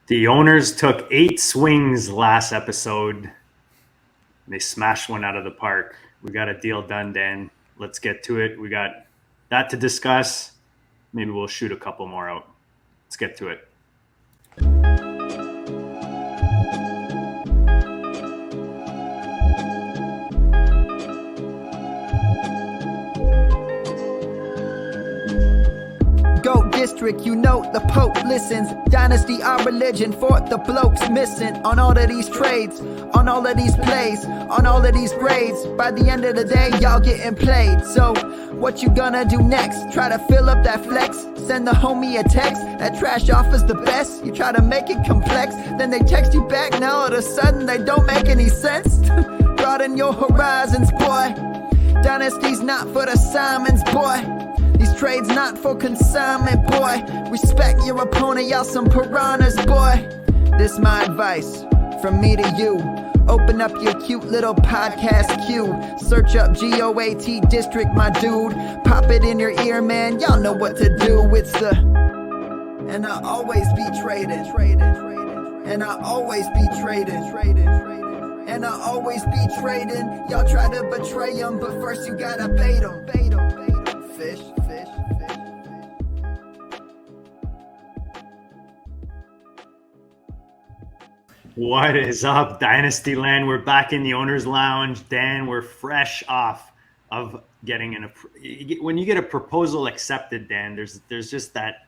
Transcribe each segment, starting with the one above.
The owners took 8 swings last episode. They smashed one out of the park. We got a deal done, Dan. Let's get to it. We got that to discuss. Maybe we'll shoot a couple more out. Let's get to it. Go district, you know the Pope listens. Dynasty, our religion, for the blokes missing. On all of these trades, on all of these plays, on all of these grades. By the end of the day, y'all getting played. So, what you gonna do next? Try to fill up that flex? Send the homie a text? That trash offer's the best? You try to make it complex, then they text you back. Now all of a sudden they don't make any sense. Broaden your horizons, boy. Dynasty's not for the Simons, boy. These trades not for consignment, boy. Respect your opponent, y'all some piranhas, boy. This my advice, from me to you. Open up your cute little podcast queue. Search up GOAT District, my dude. Pop it in your ear, man, y'all know what to do. It's the... And I always be traded. And I always be traded. And I always be trading. Y'all try to betray them, but first you gotta bait them. Fish. What is up, Dynasty Land? We're back in the owner's lounge. Dan, we're fresh off of getting when you get a proposal accepted, Dan, there's just that,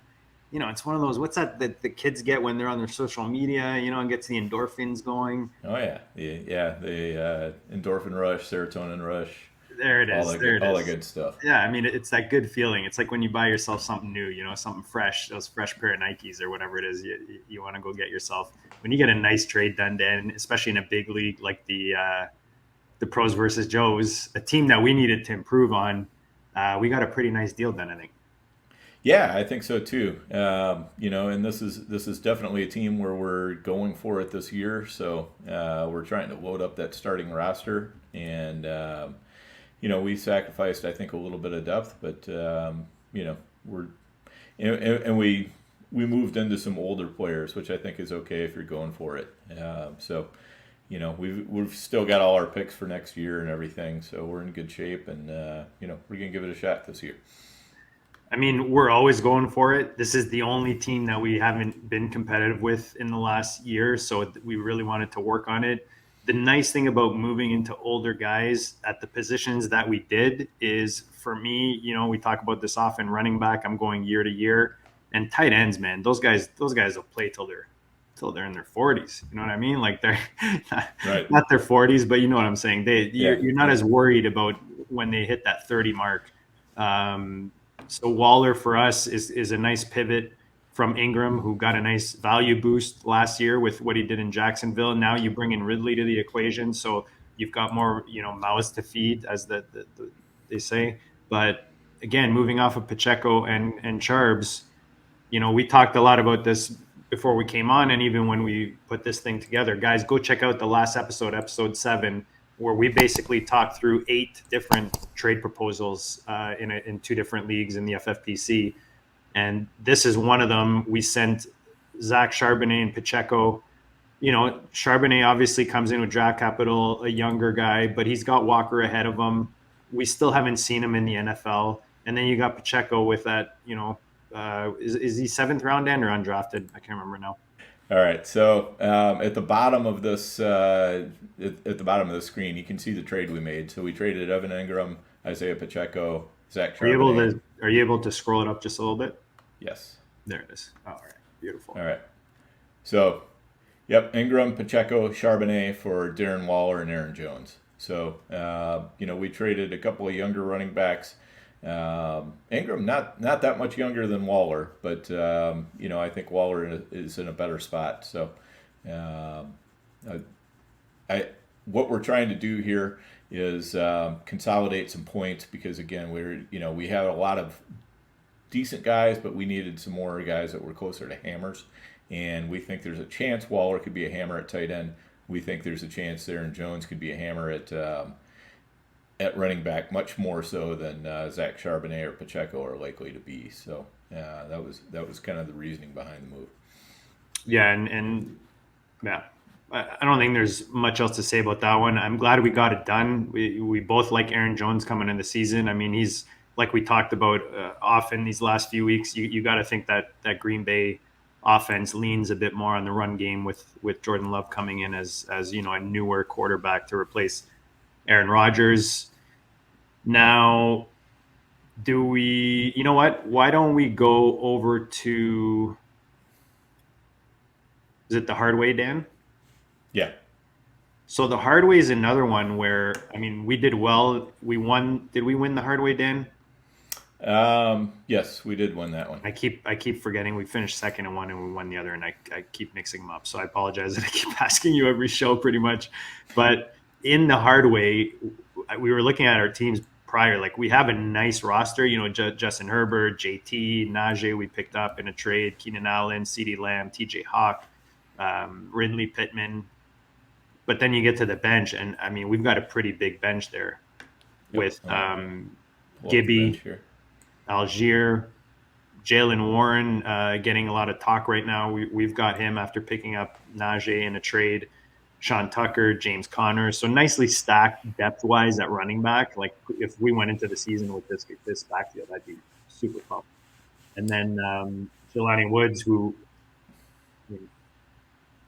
it's one of those, what's that the kids get when they're on their social media, and gets the endorphins going. Oh yeah, the endorphin rush, serotonin rush. There it is. All the good stuff. Yeah, I mean, it's that good feeling. It's like when you buy yourself something new, something fresh, those fresh pair of Nikes or whatever it is you want to go get yourself. When you get a nice trade done, Dan, especially in a big league like the Pros versus Joes, a team that we needed to improve on, we got a pretty nice deal done, I think. Yeah, I think so too. And this is definitely a team where we're going for it this year. So we're trying to load up that starting roster, and we sacrificed, I think, a little bit of depth, but we moved into some older players, which I think is okay if you're going for it. We've still got all our picks for next year and everything, so we're in good shape, and we're gonna give it a shot this year. I mean, we're always going for it. This is the only team that we haven't been competitive with in the last year, so we really wanted to work on it. The nice thing about moving into older guys at the positions that we did is, for me, we talk about this often, running back, I'm going year to year, and tight ends, man, those guys will play till they're in their 40s. You know what I mean? Like they're Right. not their 40s, but you know what I'm saying. You're not as worried about when they hit that 30 mark. So Waller for us is a nice pivot from Ingram, who got a nice value boost last year with what he did in Jacksonville. Now you bring in Ridley to the equation, so you've got more, mouths to feed, as they say. But again, moving off of Pacheco and Charbs, we talked a lot about this before we came on, and even when we put this thing together. Guys, go check out the last episode 7, where we basically talked through 8 different trade proposals in 2 different leagues in the FFPC. And this is one of them. We sent Zach Charbonnet and Pacheco. Charbonnet obviously comes in with draft capital, a younger guy, but he's got Walker ahead of him. We still haven't seen him in the NFL. And then you got Pacheco with that, is he 7th round end or undrafted? I can't remember now. All right, so at the bottom of this screen, you can see the trade we made. So we traded Evan Ingram, Isaiah Pacheco, Zach Charbonnet. Are you able to scroll it up just a little bit? Yes. There it is. All right, beautiful. All right. So, yep, Ingram, Pacheco, Charbonnet for Darren Waller and Aaron Jones. So, we traded a couple of younger running backs. Ingram not that much younger than Waller, but I think Waller is in a better spot. So what we're trying to do here is consolidate some points, because again we had a lot of decent guys, but we needed some more guys that were closer to hammers, and we think there's a chance Waller could be a hammer at tight end. We think there's a chance Aaron Jones could be a hammer at running back, much more so than Zach Charbonnet or Pacheco are likely to be. So that was kind of the reasoning behind the move. Yeah, and yeah, I don't think there's much else to say about that one. I'm glad we got it done. We both like Aaron Jones coming in the season. I mean, he's like we talked about often these last few weeks. You got to think that Green Bay offense leans a bit more on the run game with Jordan Love coming in as a newer quarterback to replace Aaron Rodgers. Now, do we? You know what? Why don't we go over to? Is it the hard way, Dan? Yeah. So the hard way is another one where I mean we did well. We won. Did we win the hard way, Dan? Yes, we did win that one. I keep forgetting we finished second in one and we won the other, and I keep mixing them up. So I apologize that I keep asking you every show pretty much. But in the hard way, we were looking at our teams prior. Like we have a nice roster. Justin Herbert, JT, Najee we picked up in a trade, Keenan Allen, CeeDee Lamb, TJ Hawk, Ridley Pittman. But then you get to the bench, and I mean we've got a pretty big bench there with Gibby, Algier, Jalen Warren getting a lot of talk right now. We've got him after picking up Najee in a trade, Sean Tucker, James Conner. So nicely stacked depth-wise at running back. Like if we went into the season with this backfield, I'd be super pumped. And then Jelani Woods, who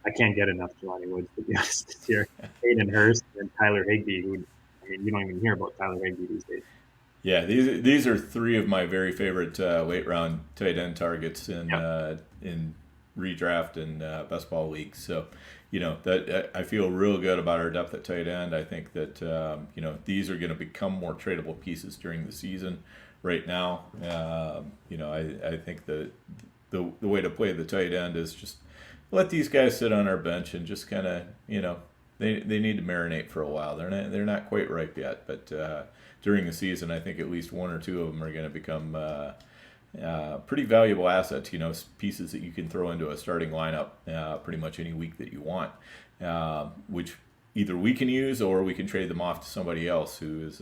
I can't get enough Jelani Woods, to be honest, this year. Hayden Hurst and Tyler Higbee, who you don't even hear about Tyler Higbee these days. Yeah, these are three of my very favorite late round tight end targets in redraft and best ball leagues. So, that I feel real good about our depth at tight end. I think that these are going to become more tradable pieces during the season. Right now, I think the way to play the tight end is just let these guys sit on our bench and just kind of they need to marinate for a while. They're not quite ripe yet, but during the season, I think at least one or two of them are going to become pretty valuable assets. Pieces that you can throw into a starting lineup pretty much any week that you want, which either we can use or we can trade them off to somebody else who is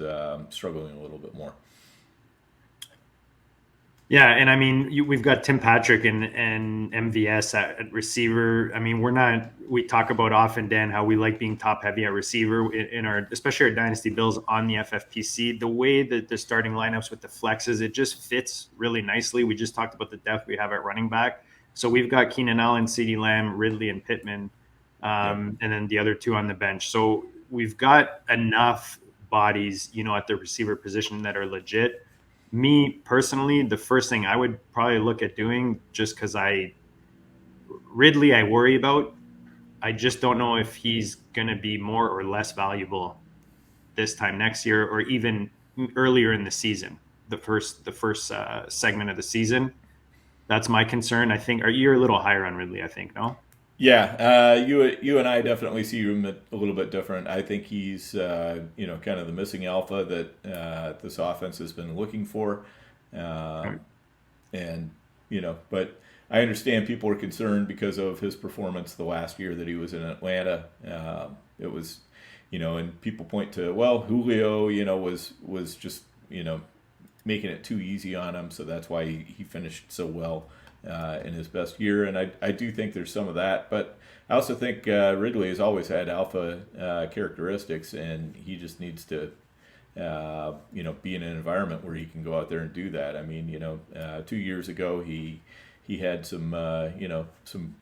struggling a little bit more. Yeah, and I mean, we've got Tim Patrick and MVS at receiver. I mean, we talk about often, Dan, how we like being top heavy at receiver in our, especially our Dynasty Bills on the FFPC. The way that the starting lineups with the flexes, it just fits really nicely. We just talked about the depth we have at running back. So we've got Keenan Allen, CeeDee Lamb, Ridley, and Pittman, and then the other two on the bench. So we've got enough bodies, at the receiver position that are legit. Me personally, the first thing I would probably look at doing, just because Ridley I worry about. I just don't know if he's going to be more or less valuable this time next year, or even earlier in the season, the first segment of the season. That's my concern. I think you're a little higher on Ridley, I think, no? Yeah, you and I definitely see him a little bit different. I think he's kind of the missing alpha that this offense has been looking for, and but I understand people are concerned because of his performance the last year that he was in Atlanta. It was, and people point to Julio, was just making it too easy on him, so that's why he finished so well in his best year, and I do think there's some of that, but I also think Ridley has always had alpha characteristics, and he just needs to be in an environment where he can go out there and do that. I mean, 2 years ago he had some some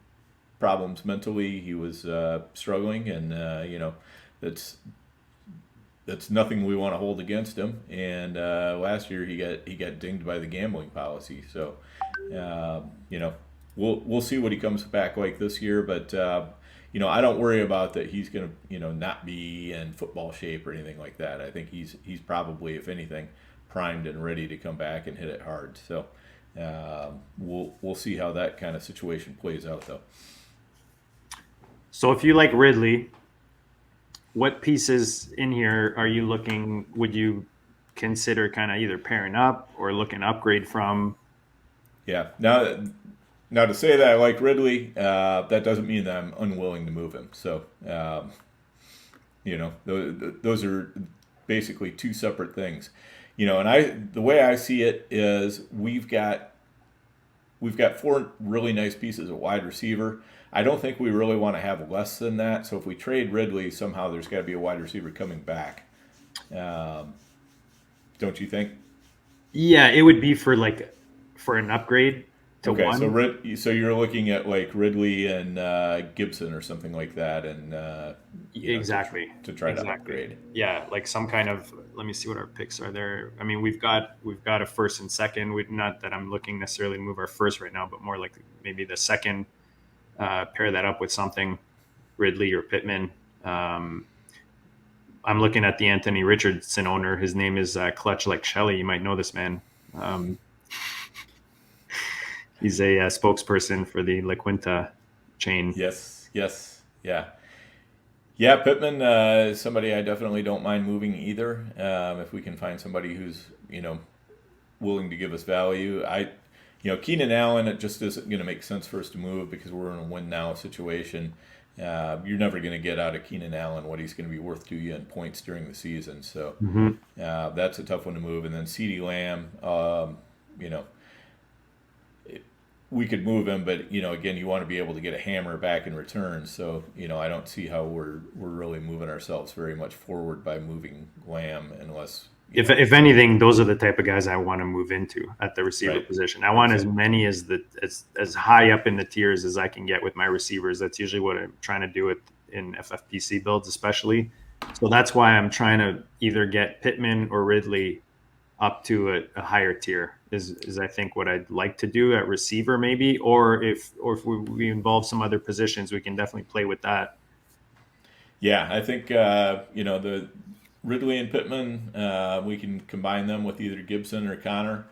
problems mentally. He was struggling, and that's nothing we want to hold against him. And last year he got dinged by the gambling policy. So we'll see what he comes back like this year. But I don't worry about that he's going to not be in football shape or anything like that. I think he's probably, if anything, primed and ready to come back and hit it hard. So we'll see how that kind of situation plays out, though. So if you like Ridley, what pieces in here would you consider kind of either pairing up or looking to upgrade from? Yeah. Now to say that I like Ridley, that doesn't mean that I'm unwilling to move him. So, those are basically two separate things. And the way I see it is we've got we've got 4 really nice pieces of wide receiver. I don't think we really want to have less than that. So if we trade Ridley, somehow there's got to be a wide receiver coming back. Don't you think? Yeah, it would be for an upgrade to Okay, one. so you're looking at like Ridley and Gibson or something like that, and Exactly. to try to upgrade. Yeah, like some kind of. Let me see what our picks are there. I mean, we've got a first and second. Not that I'm looking necessarily to move our first right now, but more like maybe the second. Pair that up with something, Ridley or Pittman. I'm looking at the Anthony Richardson owner. His name is Clutch Like Shelly. You might know this man. He's a spokesperson for the La Quinta chain. Yes, yeah. Pittman is somebody I definitely don't mind moving either. If we can find somebody who's willing to give us value. Keenan Allen, it just isn't going to make sense for us to move because we're in a win now situation. You're never going to get out of Keenan Allen what he's going to be worth to you in points during the season. So that's a tough one to move. And then CeeDee Lamb, we could move him, but again, you want to be able to get a hammer back in return. So I don't see how we're really moving ourselves very much forward by moving Lamb unless. If anything, those are the type of guys I want to move into at the receiver position. I want as many as high up in the tiers as I can get with my receivers. That's usually what I'm trying to do in FFPC builds, especially. So that's why I'm trying to either get Pittman or Ridley up to a higher tier. Is I think what I'd like to do at receiver maybe, or if we involve some other positions, we can definitely play with that. Yeah, I think the Ridley and Pittman, we can combine them with either Gibson or Connor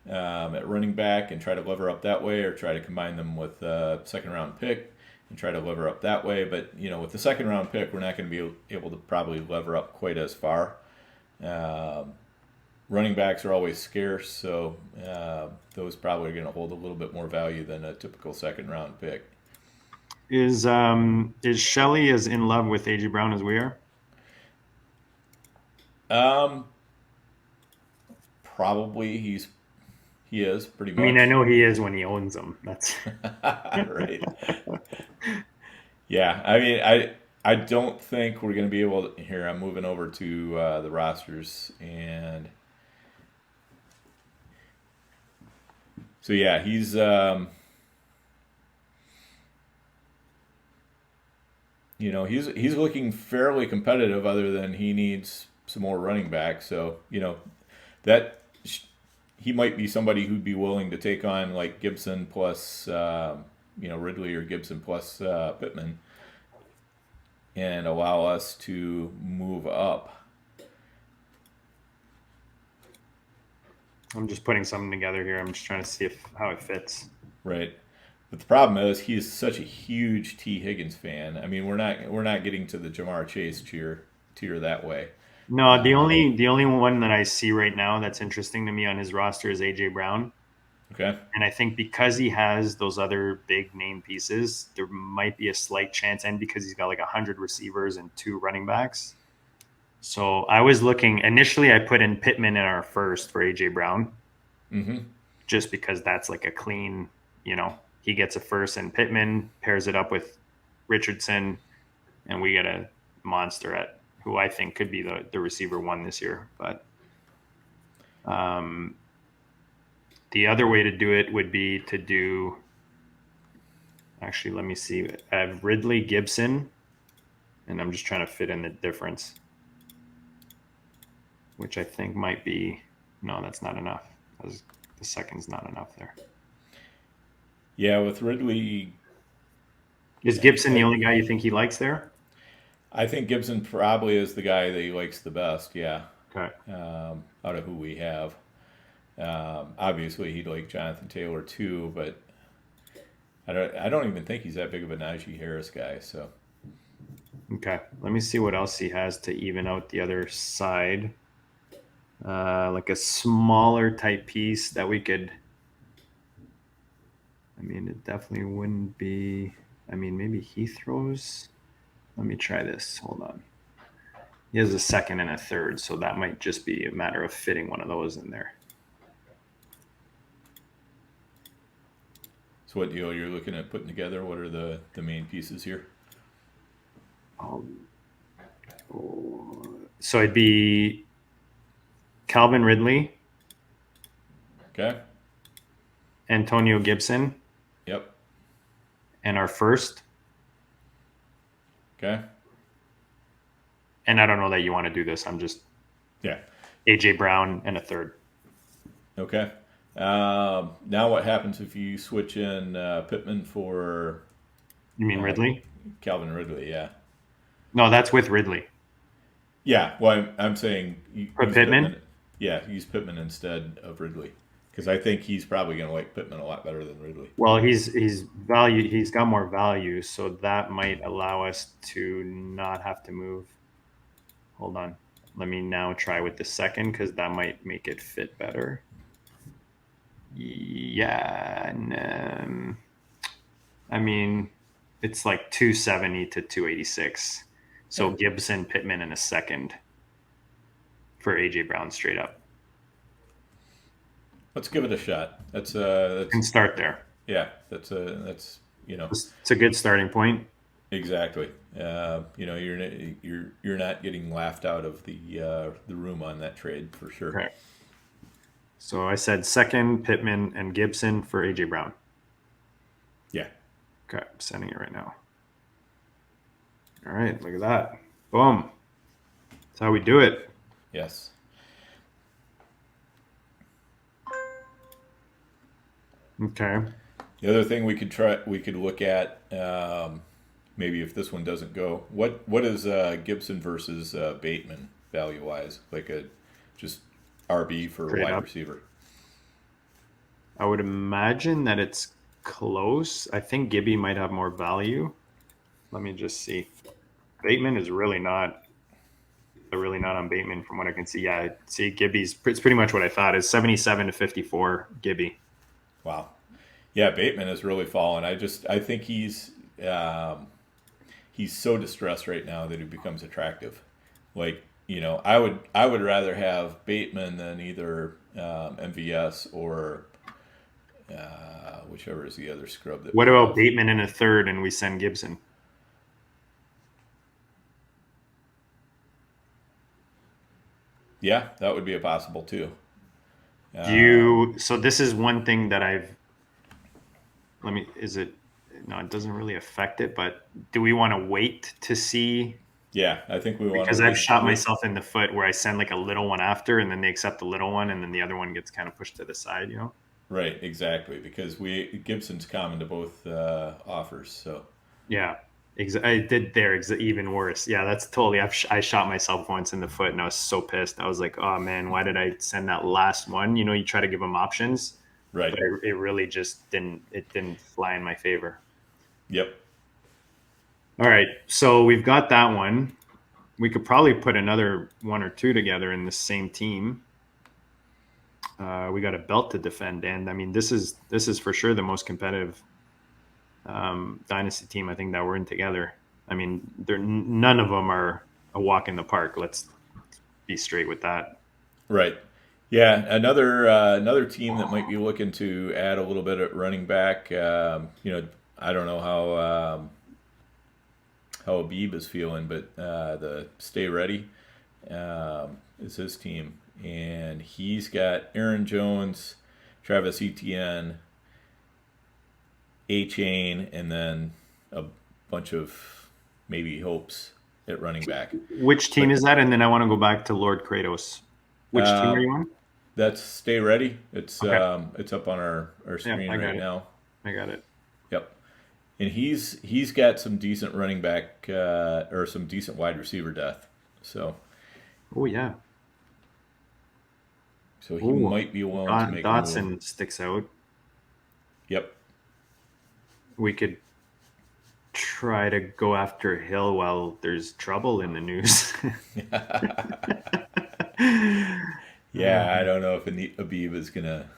at running back and try to lever up that way, or try to combine them with a second-round pick and try to lever up that way. But, with the second-round pick, we're not going to be able to probably lever up quite as far. Running backs are always scarce, so those probably are going to hold a little bit more value than a typical second-round pick. Is Shelley as in love with A.J. Brown as we are? Probably he is pretty much. I mean, I know he is when he owns them. That's right. Yeah, I mean, I don't think we're going to be able to. Here, I'm moving over to the rosters, and so yeah, he's he's looking fairly competitive. Other than he needs some more running back, so that he might be somebody who'd be willing to take on like Gibson plus Ridley or Gibson plus Pittman and allow us to move up. I'm just putting something together here. I'm just trying to see how it fits. Right. But the problem is he's such a huge T. Higgins fan. I mean, we're not getting to the Jamar Chase tier that way. No, the only one that I see right now that's interesting to me on his roster is A.J. Brown. Okay. And I think because he has those other big name pieces, there might be a slight chance, and because he's got like 100 receivers and 2 running backs. So I was looking, initially I put in Pittman in our first for A.J. Brown. Just because that's like a clean, he gets a first, and Pittman pairs it up with Richardson, and we get a monster at who I think could be the receiver 1 this year. But the other way to do it would be to do, actually, let me see. I have Ridley, Gibson, and I'm just trying to fit in the difference, which I think might be, no, that's not enough. The second's not enough there. Yeah, with Ridley. Is Gibson the only guy you think he likes there? I think Gibson probably is the guy that he likes the best, yeah. Okay. Out of who we have. Obviously, he'd like Jonathan Taylor too, but I don't even think he's that big of a Najee Harris guy. So. Okay, let me see what else he has to even out the other side. Like a smaller type piece that we could. I mean, it definitely wouldn't be. I mean, maybe he throws. Let me try this. Hold on. He has a second and a third, so that might just be a matter of fitting one of those in there. So what deal you're looking at putting together? What are the main pieces here? So it'd be Calvin Ridley, Okay. Antonio Gibson, Yep. and our first. Okay. And I don't know that you want to do this. I'm just Yeah. AJ Brown and a third. Okay. Now what happens if you switch in Pittman for You mean Ridley? Calvin Ridley? Yeah. No, that's with Ridley. Yeah. Well, I'm saying use Pittman? Yeah, use Pittman instead of Ridley because I think he's probably going to like Pittman a lot better than Ridley. Well, he's value. He's got more value, so that might allow us to not have to move. Hold on. Let me now try with the second because that might make it fit better. Yeah. And, I mean, it's like 270 to 286. So Gibson, Pittman, and a second for AJ Brown straight up. Let's give it a shot. That's Can start there. yeah. That's you know. It's a good starting point. Exactly. You know, you're not getting laughed out of the room on that trade for sure. Okay. So I said second, Pittman, and Gibson for AJ Brown. Yeah. Okay, I'm sending it right now. All right, look at that. Boom. That's how we do it. Yes. Okay. The other thing we could look at, maybe if this one doesn't go, what is Gibson versus Bateman value wise? Like a just RB for Straight wide up. receiver. I would imagine that it's close. I think Gibby might have more value. Let me just see. Bateman is really not on Bateman from what I can see. Yeah, see Gibby's it's pretty much what I thought is 77 to 54 Gibby. Wow. Yeah, Bateman has really fallen. I think he's so distressed right now that he becomes attractive. Like, you know, I would rather have Bateman than either MVS or whichever is the other scrub. What about Bateman in a third and we send Gibson? Yeah, that would be a possible too. So this is one thing that it doesn't really affect it, but do we want to wait to see? Yeah, I think we want to. Because I've shot myself in the foot where I send like a little one after and then they accept the little one and then the other one gets kind of pushed to the side, you know? Right, exactly. Because Gibson's common to both offers, so. Yeah. I did there even worse. Yeah, that's totally. I shot myself once in the foot, and I was so pissed. I was like, "Oh man, why did I send that last one?" You know, you try to give them options, right? But it really just didn't. It didn't fly in my favor. Yep. All right, so we've got that one. We could probably put another one or two together in the same team. We got a belt to defend, and I mean, this is for sure the most competitive Dynasty team I think that we're in together. I mean, none of them are a walk in the park. Let's be straight with that. Right. Yeah. Another team that might be looking to add a little bit at running back. You know, I don't know how Habib is feeling, but the Stay Ready is his team, and he's got Aaron Jones, Travis Etienne, A-Chain, and then a bunch of maybe hopes at running back. Which team is that? And then I want to go back to Lord Kratos. Which team are you on? That's Stay Ready. It's okay. It's up on our screen right now. I got it. Yep. And he's got some decent running back or some decent wide receiver depth. So. Oh yeah. So he might be willing to make Dotson a move. Sticks out. Yep. We could try to go after Hill while there's trouble in the news. Yeah, I don't know if Habib is gonna.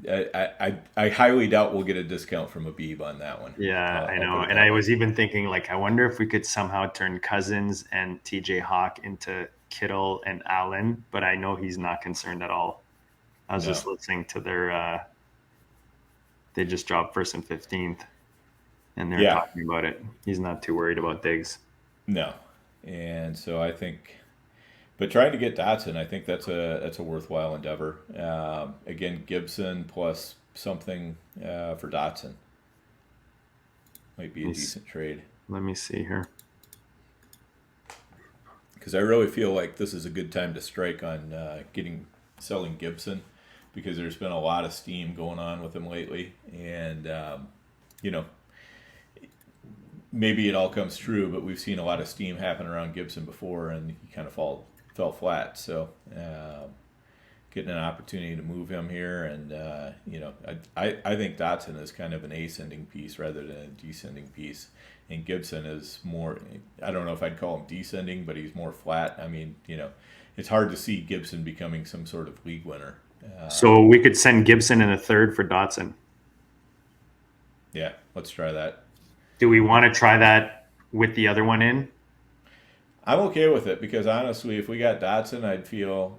I highly doubt we'll get a discount from Habib on that one. Yeah, I know. And I was even thinking, like, I wonder if we could somehow turn Cousins and TJ Hawk into Kittle and Allen, but I know he's not concerned at all. I was just listening to their They just dropped first and 15th, and they're talking about it. He's not too worried about Diggs. No, and so I think, but trying to get Dotson, I think that's a worthwhile endeavor. Again, Gibson plus something for Dotson might be a decent trade. Let me see here. Because I really feel like this is a good time to strike on selling Gibson, because there's been a lot of steam going on with him lately, and maybe it all comes true, but we've seen a lot of steam happen around Gibson before, and he kind of fell flat. So getting an opportunity to move him here, and I think Dotson is kind of an ascending piece rather than a descending piece. And Gibson is more, I don't know if I'd call him descending, but he's more flat. I mean, it's hard to see Gibson becoming some sort of league winner. So we could send Gibson in a third for Dotson. Yeah, let's try that. Do we want to try that with the other one in? I'm okay with it, because honestly, if we got Dotson, I'd feel,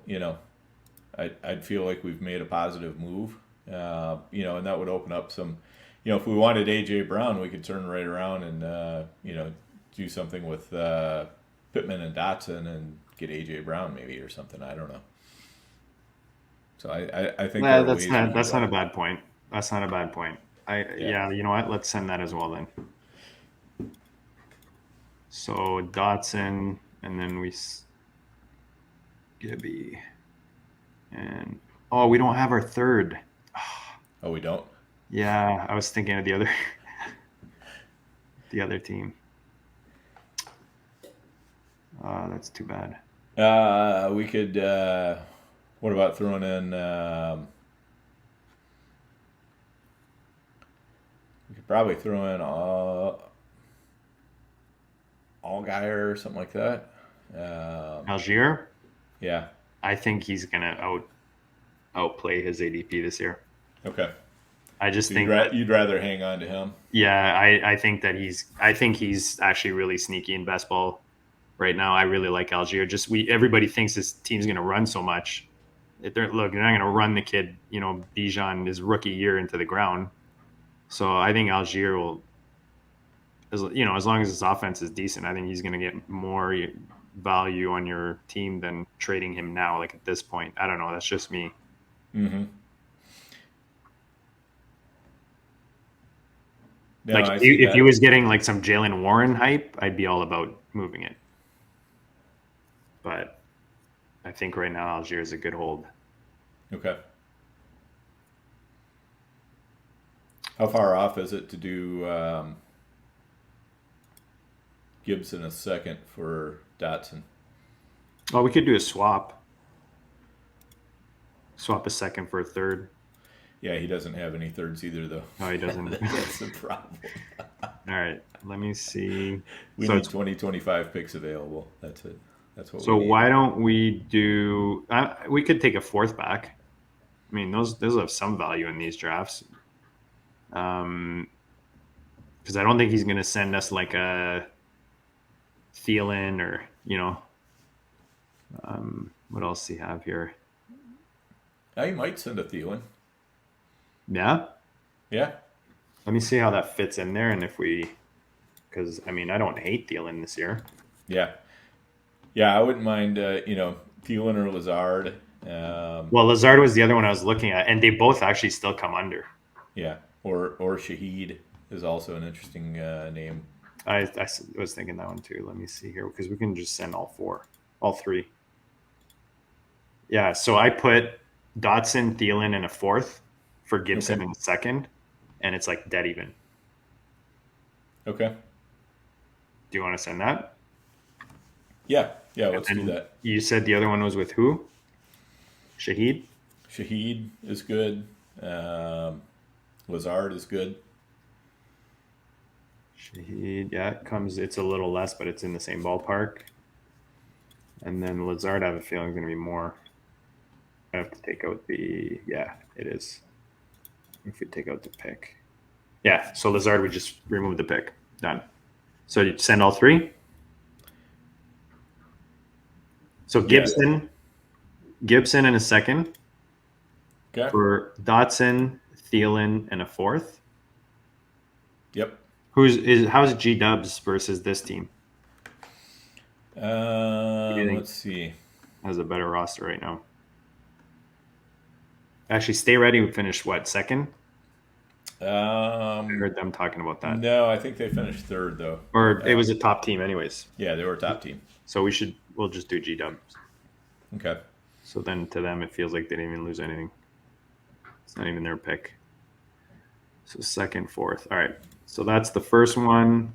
I'd feel like we've made a positive move, and that would open up some. If we wanted AJ Brown, we could turn right around and do something with Pittman and Dotson and get AJ Brown maybe, or something. I don't know. So I think that's not a bad point. That's not a bad point. You know what? Let's send that as well then. So Dotson, and then Gibby, and we don't have our third. Oh, we don't? Yeah, I was thinking of the other team. That's too bad. We could. What about throwing in? We could probably throw in Allgaier or something like that. Algier. Yeah. I think he's gonna outplay his ADP this year. Okay. I just think you'd rather hang on to him. Yeah, I think that he's actually really sneaky in best ball right now. I really like Algier. Everybody thinks this team's going to run so much. They're not going to run the kid, Bijan, his rookie year into the ground. So I think Algier will, as long as his offense is decent, I think he's going to get more value on your team than trading him now. Like at this point, I don't know. That's just me. Mm-hmm. No, like if he was getting like some Jalen Warren hype, I'd be all about moving it. But I think right now Algier is a good hold. Okay. How far off is it to do Gibson a second for Dotson? Oh, we could do a swap. Swap a second for a third. Yeah, he doesn't have any thirds either, though. No, he doesn't. That's the problem. All right, let me see. We need 2025 picks available. That's it. That's what. So why don't we do? We could take a fourth back. I mean, those have some value in these drafts. Because I don't think he's going to send us like a Thielen or what else does he have here? He might send a Thielen. Yeah. Yeah. Let me see how that fits in there, and because I mean, I don't hate Thielen this year. Yeah. Yeah, I wouldn't mind, Thielen or Lazard. Well, Lazard was the other one I was looking at, and they both actually still come under. Yeah, or Shaheed is also an interesting name. I was thinking that one too. Let me see here, because we can just send all three. Yeah, so I put Dotson, Thielen in a fourth for Gibson in a second, and it's like dead even. Okay. Do you want to send that? Yeah, let's do that. You said the other one was with who? Shaheed? Shaheed is good. Lazard is good. Shaheed, yeah, it's a little less, but it's in the same ballpark. And then Lazard, I have a feeling is going to be more. I have to take out it is. If we take out the pick. Yeah, so Lazard, we just remove the pick. Done. So you send all three? So Gibson in a second. Okay. For Dotson, Thielen, and a fourth. Yep. How's G Dubs versus this team? Let's see. Has a better roster right now. Actually, Stay Ready finished what, second? I heard them talking about that. No, I think they finished third though. Or it was a top team, anyways. Yeah, they were a top team. So we'll just do G Dubs. Okay. So then to them, it feels like they didn't even lose anything. It's not even their pick. So second, fourth. All right. So that's the first one.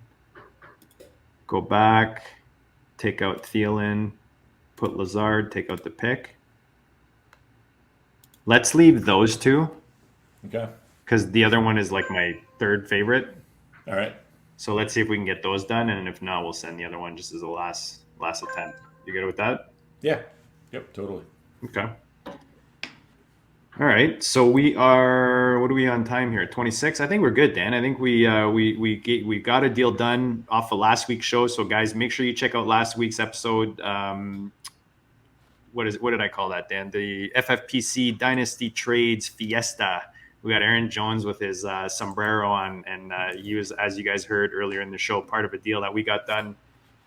Go back, take out Thielen, put Lazard, take out the pick. Let's leave those two. Okay. Because the other one is like my third favorite. All right. So let's see if we can get those done. And if not, we'll send the other one just as a last attempt. You good with that? Yeah. Yep, totally. Okay. All right. So we are, what are we on time here? 26? I think we're good, Dan. I think we got a deal done off of last week's show. So guys, make sure you check out last week's episode. What did I call that, Dan? The FFPC Dynasty Trades Fiesta. We got Aaron Jones with his sombrero on, and he was, as you guys heard earlier in the show, part of a deal that we got done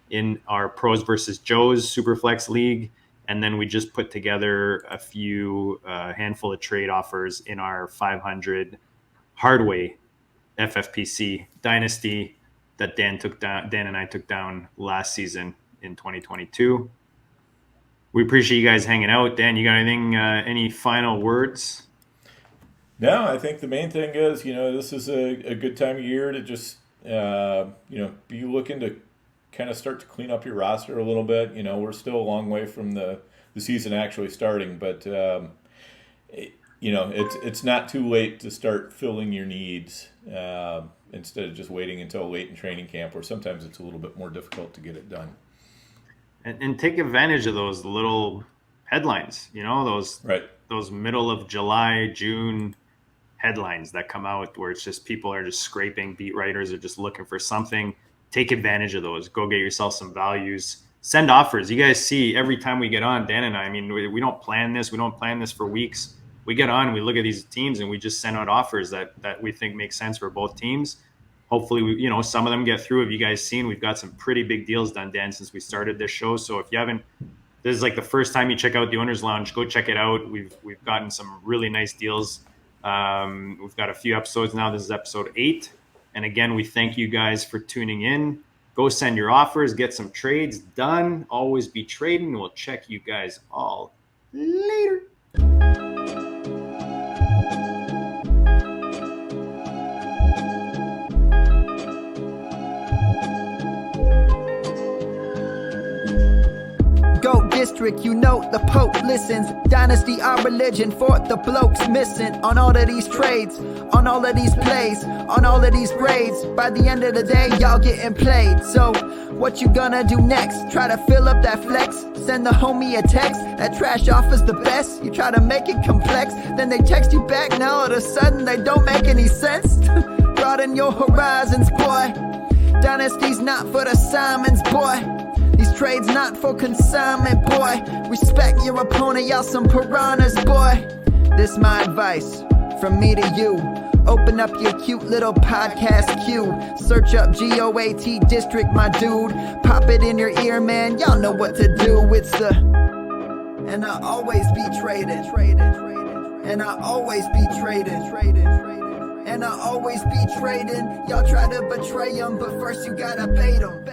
in our Pros versus Joes Superflex League. And then we just put together a few handful of trade offers in our 500 Hardway FFPC Dynasty that Dan and I took down last season in 2022. We appreciate you guys hanging out. Dan, you got anything? Any final words? No, I think the main thing is, this is a good time of year to just, be looking to kind of start to clean up your roster a little bit. We're still a long way from the season actually starting, but, it's not too late to start filling your needs instead of just waiting until late in training camp, where sometimes it's a little bit more difficult to get it done. And take advantage of those little headlines, those middle of July, June headlines that come out where it's just people are just scraping, beat writers are just looking for something. Take advantage of those. Go get yourself some values. Send offers. You guys see every time we get on, Dan and I mean, we don't plan this. We don't plan this for weeks. We get on, we look at these teams, and we just send out offers that we think make sense for both teams. Hopefully, some of them get through. Have you guys seen? We've got some pretty big deals done, Dan, since we started this show. So if you haven't, this is like the first time you check out the Owners Lounge, go check it out. We've gotten some really nice deals. We've got a few episodes now. This is episode 8. And again, we thank you guys for tuning in. Go send your offers, get some trades done. Always be trading. We'll check you guys all later. Go district, the Pope listens. Dynasty, our religion, for the blokes missing. On all of these trades, on all of these plays, on all of these grades. By the end of the day, y'all getting played. So, what you gonna do next? Try to fill up that flex? Send the homie a text. That trash offer's the best. You try to make it complex, then they text you back. Now all of a sudden, they don't make any sense. Broaden your horizons, boy. Dynasty's not for the Simons, boy. These trades not for consignment, boy. Respect your opponent, y'all some piranhas, boy. This my advice, from me to you. Open up your cute little podcast queue. Search up GOAT District, my dude. Pop it in your ear, man, y'all know what to do. It's the... And I always be traded. And I always be traded. And I always be trading. Y'all try to betray them, but first you gotta bait them.